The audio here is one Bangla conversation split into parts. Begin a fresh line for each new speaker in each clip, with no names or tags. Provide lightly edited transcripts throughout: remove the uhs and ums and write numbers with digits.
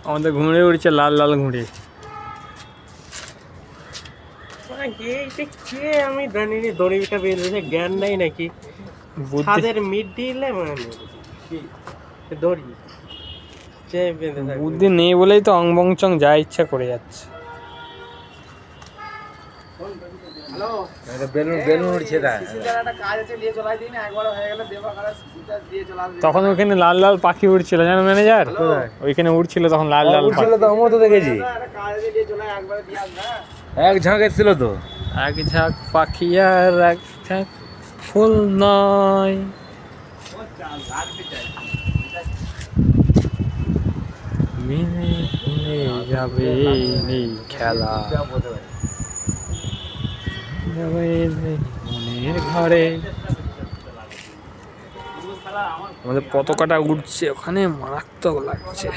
আমাদের ঘুড়ি উড়ছে, লাল লাল ঘুড়ি।
আমি জানিনি দড়িটা বেঁধেছে, জ্ঞান নাই নাকি ছাদের মিড দিলে দড়ি
বুদ্ধি নেই বলেই তো অংবং চং যা ইচ্ছা করে যাচ্ছে। তখন ওখানে লাল লাল পাখি উড়ছিল জানো ম্যানেজার, ওইখানে উড়ছিল তখন লাল লাল
উড়ছিল তো, আমিও তো দেখেছি। এক ঝাঁক এসেছিল তো।
এক ঝাঁক পাখি আর এক ঝাঁক ফুল নয়। মিলে মিলে যাবে এই খেলা, যাবে মনের ঘরে। আমাদের পতাকাটা উঠছে ওখানে, মারাত্মক লাগছে।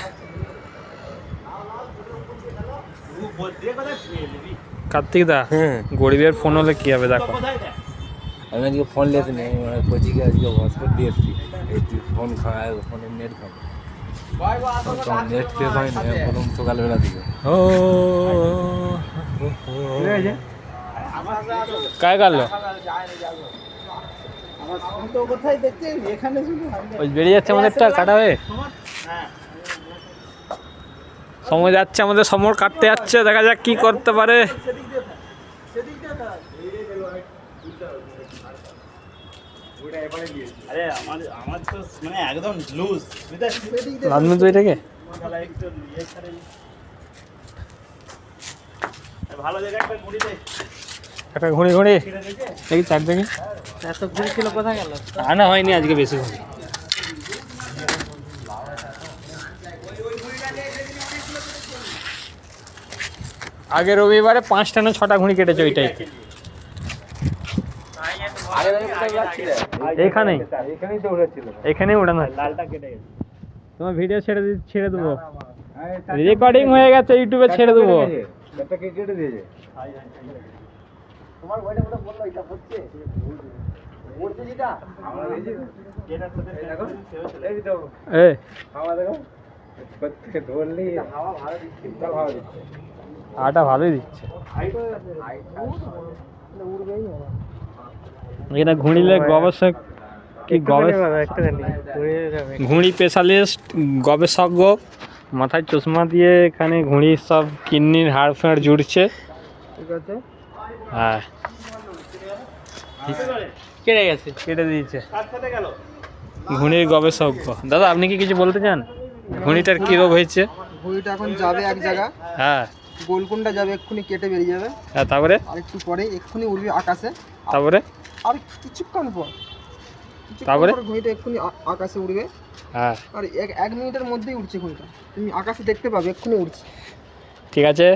কার্তিক দা, গরিবের ফোন হলে কি হবে দেখো।
আমি আজকে ফোন নিয়েছি, মানে কোচিকে আজকে হসপিটাল দিয়ে এসেছি। এই ফোন খাওয়া, ফোনের নেট খাবো, নেট শেষ হয় না প্রথম সকালবেলা দিকে।
ও কায় কাটলো ওই বেরিয়ে যাচ্ছে আমাদেরটা কাটা হয়ে। সময় যাচ্ছে আমাদের, সময় কাটতে যাচ্ছে, দেখা যাক কি করতে পারে। তো এটাকে একটা ঘুড়ি ঘুড়ি দেখি চার দেখি।
এত ঘুড়ি ছিল কোথায় গেল?
আনা হয়নি আজকে বেশি ঘুড়ি। আগে রবিবারে 5টা না 6টা ঘুড়ি কেটেছে ওইটাই। এখানেই এখানেই উড়ানো, তোমার ভিডিও ছেড়ে দেবো, রেকর্ডিং হয়ে গেছে, ইউটিউবে ছেড়ে দেবো। হাওয়াটা ভালোই দিচ্ছে। এখানে ঘুড়িলে গবেষক কি ঘুড়ি স্পেশালিস্ট গবেষজ্ঞ মাথায় চশমা দিয়ে এখানে ঘুড়ির সব কিডনির হাড় ফাড় জুড়ছে। হ্যাঁ
কেটে গেছে,
কেটে দিয়েছে ঘুড়ির গবেষজ্ঞ। দাদা আপনি কি কিছু বলতে চান? ঘুড়িটার কি রোগ হয়েছে?
ঘুড়িটা এখন যাবে এক জায়গা,
হ্যাঁ
গোলকুন্ডা যাবে, এক্ষুনি কেটে বেরিয়ে যাবে।
হ্যাঁ তারপরে
আর একটু পরে এক্ষুনি উড়বে আকাশে।
তারপরে
আর কিছুক্ষণ পর
তারপরে
ঘুড়িটা এক্ষুনি আকাশে উড়বে।
হ্যাঁ
আর 1 মিনিটের মধ্যেই উঠছে ঘুড়িটা, তুমি আকাশে দেখতে পাবে এক্ষুনি উড়ছে।
ঠিক আছে।